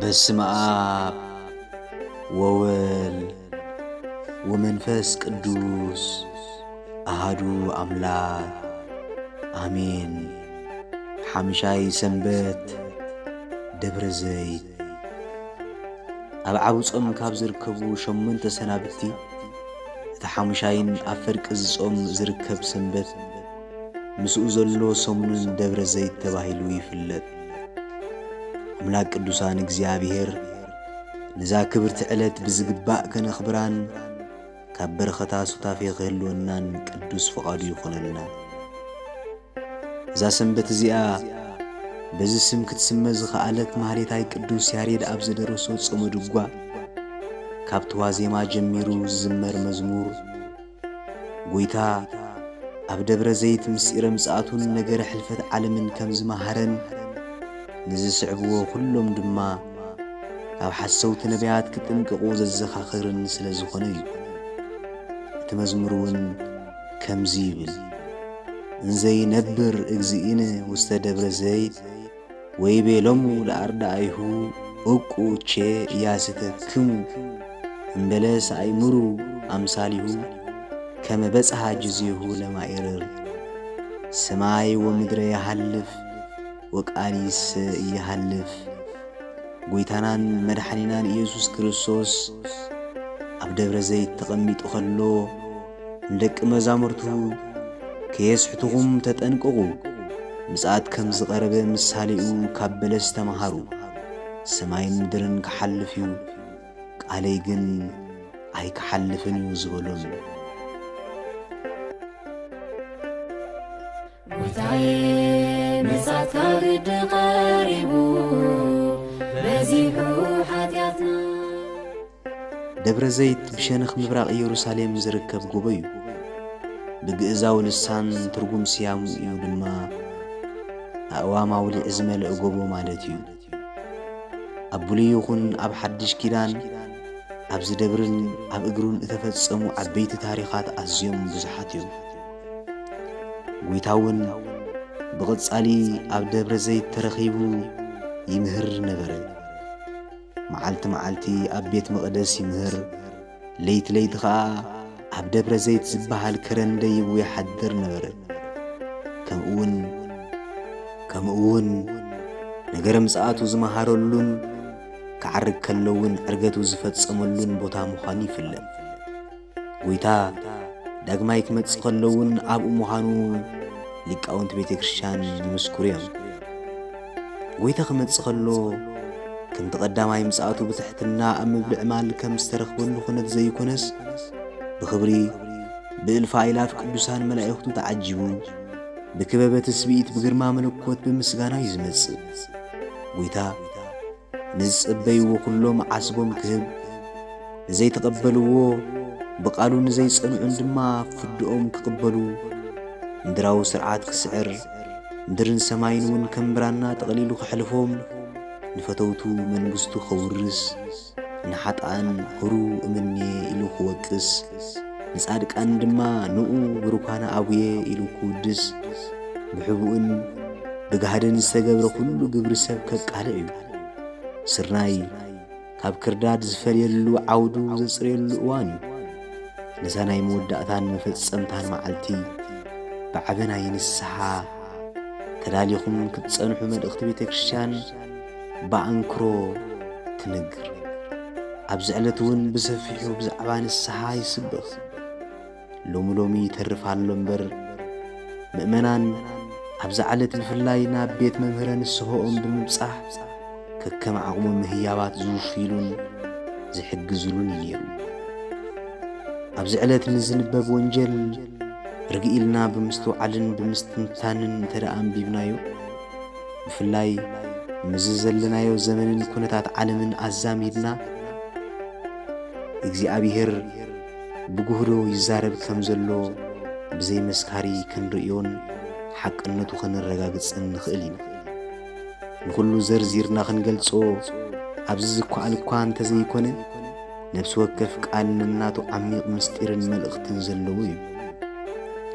በስመ አብ ወወልድ ወመንፈስ ቅዱስ አሐዱ አምላክ አሜን። ሓምሻይ ሰንበት ደብረ ዘይት ኣብ ዓብይ ጾም ካብ ዝርከቡ 8 ሰናብቲ እቲ ሓምሻይን ኣብ ፈርቂ ጾም ዝርከብ ሰንበት ምስኡ ዘሎ ሰሙንን ደብረ ዘይት ተባሂሉ ይፍለጥ። አምላክ ቅዱሳን እግዚአብሔር ነዛ ክብርቲ ዕለት ብዝግባእ ከነኽብራን ካብ በረኸታ ሱታፌ ክህልወናን ቅዱስ ፈቃዱ ይኹነልና። እዛ ሰንበት እዚኣ በዚ ስም ክትስመ ዝኸኣለት ማህሌታይ ቅዱስ ያሬድ ኣብ ዝደረሶ ጾመ ድጓ ካብቲ ዋዜማ ጀሚሩ ዝዝመር መዝሙር ጎይታ ኣብ ደብረ ዘይት ምስጢረ ምጽኣቱን ነገረ ሕልፈት ዓለምን ከም ዝመሃረን ንዝስዕብዎ ኩሎም ድማ ካብ ሓሰውቲ ነቢያት ክጥንቅቑ ዘዘኻኽርን ስለ ዝኾነ እዩ። እቲ መዝሙር እውን ከምዚ ይብል። እንዘይነብር እግዚእነ ውስተ ደብረ ዘይት ወይቤሎሙ ለአርዳኢሁ እቁ ቼ ኢያስተክሙ እምበለ ሰአይምሩ አምሳሊሁ ከመ በጽሐ ጊዜሁ ለማይረር ሰማይ ወምድረ ያሃልፍ ወቃሊስ እያሃልፍ። ጎይታናን መድኃኒናን ኢየሱስ ክርስቶስ ኣብ ደብረ ዘይት ተቐሚጡ ኸሎ ንደቂ መዛሙርቱ ከየስሕትኹም ተጠንቅቑ፣ ምጽኣት ከም ዝቐረበ ምሳሌኡ ካብ በለስ ተመሃሩ። ሰማይን ምድርን ክሓልፍ እዩ ቃለይ ግን ኣይክሓልፍን እዩ ዝበሎም። ጎይታዬ ምጽአትካ ግድ ቀሪቡ በዚሑ ኃጢአትና። ደብረ ዘይት ብሸነኽ ምብራቕ ኢየሩሳሌም ዝርከብ ጎቦ እዩ። ብግእዛዊ ልሳን ትርጉም ስያሙ እዩ ድማ ኣእዋማውሊዕ ዝመልአ ጎቦ ማለት እዩ። ኣብ ብሉይ ይኹን ኣብ ሓድሽ ኪዳን ኣብዚ ደብርን ኣብ እግሩን እተፈጸሙ ዓበይቲ ታሪኻት ኣዝዮም ብዙሓት እዮም። ጎይታውን ብቕጻሊ ኣብ ደብረ ዘይት ተረኺቡ ይምህር ነበረ። መዓልቲ መዓልቲ ኣብ ቤት መቕደስ ይምህር፣ ለይቲ ለይቲ ኸዓ ኣብ ደብረ ዘይት ዝበሃል ከረንደ ይቡ ይሓድር ነበረ። ከምኡውን ነገረ ምጽኣቱ ዝመሃረሉን ክዓርግ ከለውን ዕርገቱ ዝፈጸመሉን ቦታ ምዃኑ ይፍለጥ። ጎይታ ዳግማይ ክመጽእ ከለውን ኣብኡ ምዃኑ ሊቃውንቲ ቤተ ክርስቲያን ይምስክሩ እዮም። ጎይታ ክመጽእ ከሎ ከምቲ ቀዳማይ ምጽኣቱ ብትሕትና ኣብ ምብልዕ ማል ከም ዝተረኽበሉ ኩነት ዘይኮነስ ብኽብሪ ብእልፊ ኣእላፍ ቅዱሳን መላእኽቱ ተዓጂቡ ብክበበ ትስብኢት ብግርማ መለኮት ብምስጋና እዩ ዝመጽእ። ጎይታ ንዝጽበይዎ ኩሎም ዓስቦም ክህብ፣ ንዘይተቐበልዎ ብቓሉ ንዘይጸንዑን ድማ ፍድኦም ክቕበሉ፣ ምድራዊ ስርዓት ክስዕር፣ ምድርን ሰማይን እውን ከም ብራና ጠቕሊሉ ክሕልፎም፣ ንፈተውቱ መንግሥቱ ኸውርስ፣ ንሓጣን ህሩ እምኔ ኢሉ ክወቅስ፣ ንጻድቃን ድማ ንኡ ብሩካነ አቡየ ኢሉ ክውድስ፣ ብሕቡእን ብጋህደን ዝተገብረ ኩሉ ግብሪ ሰብ ከቃልዕ እዩ። ስርናይ ካብ ክርዳድ ዝፈልየሉ ዓውዱ ዘጽርየሉ እዋን እዩ። ነዛ ናይ መወዳእታን መፈጸምታን መዓልቲ ብዓበናይ ንስሓ ተዳሊኹም ክትጸንሑ መልእኽቲ ቤተ ክርስቲያን ብኣንክሮ ትነግር። ኣብዚ ዕለት እውን ብሰፊሑ ብዛዕባ ንስሓ ይስብኽ። ሎሚ ተርፋሎ እምበር ምእመናን ኣብዛ ዕለት ብፍላይ ናብ ቤት መምህረ ንስሆኦም ብምብጻሕ ከከም ዓቕሞም ምህያባት ዝውፊሉን ዝሕግዙሉን ነይሩ። ኣብዚ ዕለት ንዝንበብ ወንጀል ርግኢልና ብምስትውዓልን ብምስትንታንን እንተደኣ አንቢብናዮ ብፍላይ ምዝ ዘለናዮ ዘመንን ኩነታት ዓለምን ኣዛሚድና እግዚአብሔር ብጉህዶ ይዛረብ ከም ዘሎ ብዘይ መስካሪ ክንርእዮን ሓቅነቱ ክንረጋግጽን ንኽእል ኢና። ንኹሉ ዘርዚርና ክንገልጾ ኣብዚ ዝኳዓል እኳ እንተዘይኮነ ነፍሲ ወከፍ ቃልን እናቱ ዓሚቕ ምስጢርን መልእኽትን ዘለዎ እዩ።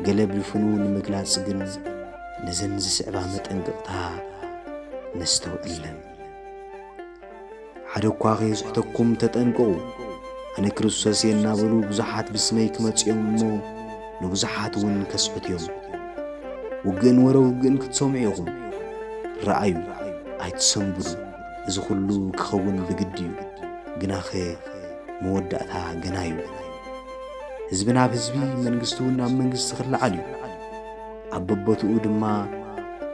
ገለ ብልፍኑ ንምግላጽ ግን ነዘን ዝስዕባ መጠንቅቕታ ነስተውዕለን። ሓደ እኳ ከይስሕተኩም ተጠንቀቁ ኣነ ክርስቶስ እየ እናበሉ ብዙሓት ብስመይ ክመጽኦም እሞ ንብዙሓት እውን ከስሑት እዮም። ውግእን ወረ ውግእን ክትሰምዑ ኢኹም ረኣዩ ኣይትሰንብዱ። እዚ ኩሉ ክኸውን ብግዲ እዩ፣ ግናኸ መወዳእታ ገና እዩ። ህዝቢ ናብ ህዝቢ መንግስቲ እውን ናብ መንግስቲ ክለዓል እዩ። ኣብ በቦትኡ ድማ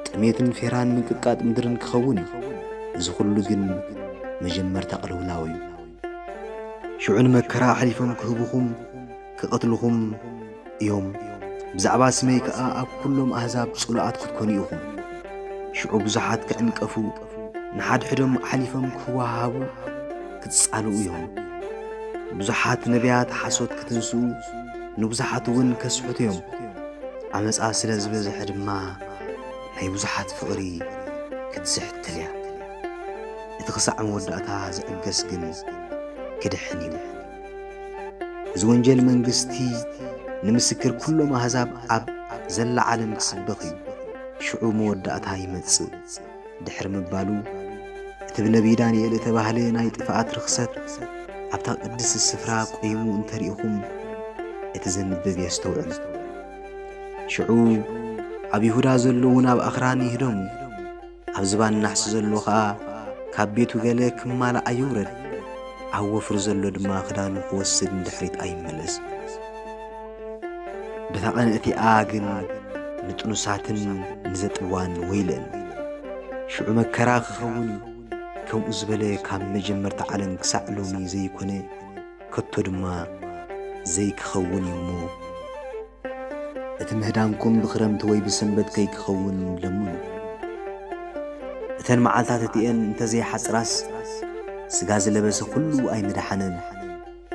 ጥሜትን ፌራን ምንቅጥቃጥ ምድርን ክኸውን እዩ። እዚ ኩሉ ግን መጀመርታ ቅልውላው እዩ። ሽዑን መከራ ሓሊፎም ክህቡኹም ክቐትልኹም እዮም። ብዛዕባ ስመይ ከዓ ኣብ ኩሎም ኣሕዛብ ጽሉኣት ክትኮኑ ኢኹም። ሽዑ ብዙሓት ክዕንቀፉ ንሓድሕዶም ሓሊፎም ክወሃቡ ክትጻልኡ እዮም። ብዙሓት ነቢያት ሓሶት ክትንስኡ ንብዙሓት እውን ከስሑት እዮም። ዓመፃ ስለ ዝበዝሐ ድማ ናይ ብዙሓት ፍቕሪ ክትዝሕትል እያ። እቲ ክሳዕ መወዳእታ ዝዕገስ ግን ክድሕን እዩ። እዚ ወንጀል መንግስቲ ንምስክር ኩሎም ኣሕዛብ ኣብ ዘላ ዓለም ክስበኽ እዩ። ሽዑ መወዳእታ ይመጽእ። ድሕሪ ምባሉ እቲ ብነቢይ ዳንኤል እተባህለ ናይ ጥፍኣት ርኽሰት ኣብታ ቅድስ ስፍራ ቆይሙ እንተሪኢኹም እቲ ዘንብብ የስተውዕል። ሽዑ ኣብ ይሁዳ ዘሎ እውን ኣብ ኣኽራን ይህደሙ። ኣብ ዝባን ናሕሲ ዘሎ ኸዓ ካብ ቤቱ ገለ ክማላእ ኣይውረድ። ኣብ ወፍሪ ዘሎ ድማ ክዳኑ ክወስድ ንድሕሪት ኣይመለስ። በታ ቀንእቲኣ ግን ንጥኑሳትን ንዘጥዋን ወይለን። ሽዑ መከራ ክኸውን ከምኡ ዝበለ ካብ መጀመርታ ዓለም ክሳዕ ሎሚ ዘይኮነ ከቶ ድማ ዘይክኸውን እዩ እሞ እቲ ምህዳምኩም ብኽረምቲ ወይ ብሰንበት ከይክኸውን ለምኑ። እተን መዓልታት እቲአን እንተዘይሓፅራስ ስጋ ዝለበሰ ኩሉ ኣይምድሓነን።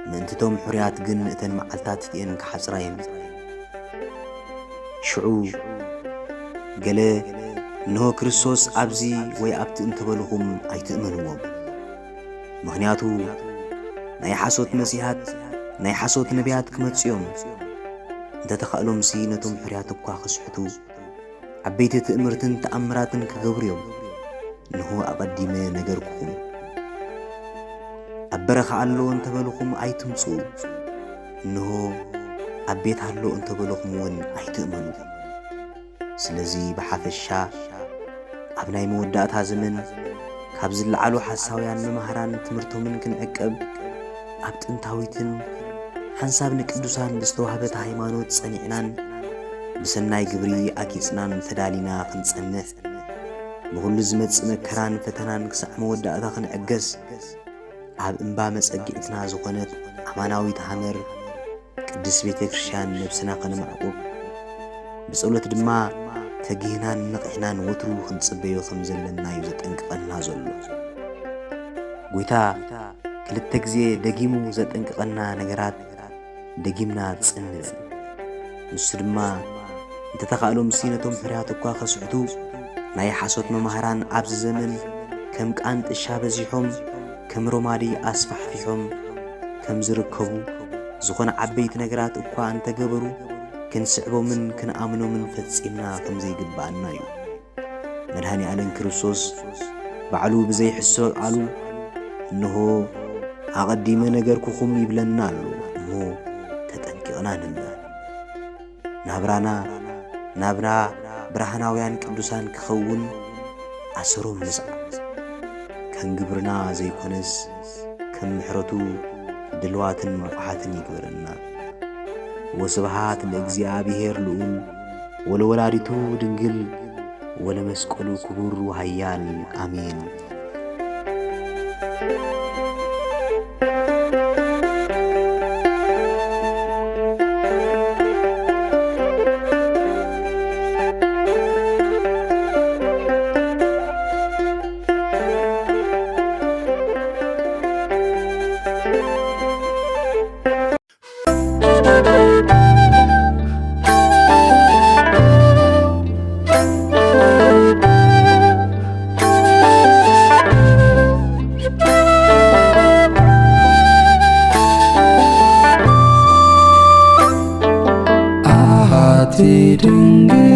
ምእንትቶም ሕርያት ግን እተን መዓልታት እቲአን ክሓፅራ እየን። ሽዑ ገለ እንሆ ክርስቶስ ኣብዚ ወይ ኣብቲ እንተበልኹም ኣይትእመንዎም። ምኽንያቱ ናይ ሓሶት መሲሓት ናይ ሓሶት ነቢያት ክመጽኦም እንተተኻእሎምሲ ነቶም ሕርያት እኳ ክስሕቱ ዓበይቲ ትእምርትን ተኣምራትን ክገብሩ እዮም። እንሆ ኣቐዲመ ነገርኩኹም። ኣብ በረኻ ኣሎ እንተበልኹም ኣይትምጽኡ። እንሆ ኣብ ቤት ኣሎ እንተበልኹም እውን ኣይትእመኑ። ስለዚ ብሓፈሻ ኣብ ናይ መወዳእታ ዘመን ካብ ዝለዓሉ ሓሳውያን መምሃራን ትምህርቶምን ክንዕቀብ ኣብ ጥንታዊትን ሓንሳብ ንቅዱሳን ብዝተዋህበት ሃይማኖት ጸኒዕናን ብሰናይ ግብሪ ኣጊጽናን ተዳሊና ክንጸንሕ ብኹሉ ዝመጽእ መከራን ፈተናን ክሳዕ መወዳእታ ክንዕገስ ኣብ እምባ መጸጊዕትና ዝኾነት ኣማናዊት ሃመር ቅድስ ቤተ ክርስቲያን ነብስና ኸነማዕቁብ ብጸሎት ድማ ተጊህናን ንቕሕናን ወትሩ ክንጽበዮ ከም ዘለና እዩ ዘጠንቅቐና ዘሎ። ጐይታ ክልተ ጊዜ ደጊሙ ዘጠንቅቐና ነገራት ደጊምና ጽንዕ። ንሱ ድማ እንተተኻእሎምሲ ነቶም ሕርያት እኳ ኸስሕቱ ናይ ሓሶት መምሃራን ኣብዚ ዘመን ከም ቃንጥሻ በዚሖም ከም ሮማዲ ኣስፋሕፊሖም ከም ዝርከቡ ዝኾነ ዓበይቲ ነገራት እኳ እንተገበሩ ክንስዕቦምን ክንኣምኖምን ፈጺምና ከም ዘይግባአና እዩ። መድኃኒ ዓለም ክርስቶስ ባዕሉ ብዘይሕሶ ቃሉ እንሆ ኣቐዲመ ነገርኩኹም ይብለና ኣሎ እሞ ተጠንቂቕና ንንበር። ናብራና ናብራ ብርሃናውያን ቅዱሳን ክኸውን ኣሰሮም ንጽዓ ከም ግብርና ዘይኮነስ ከም ምሕረቱ ድልዋትን ንቑሓትን ይግበረና። ወስብሃት ለእግዚአብሔር ልዑል ወለወላዲቱ ድንግል ወለመስቀሉ ክቡር ወሃያል አሜን። ድንግል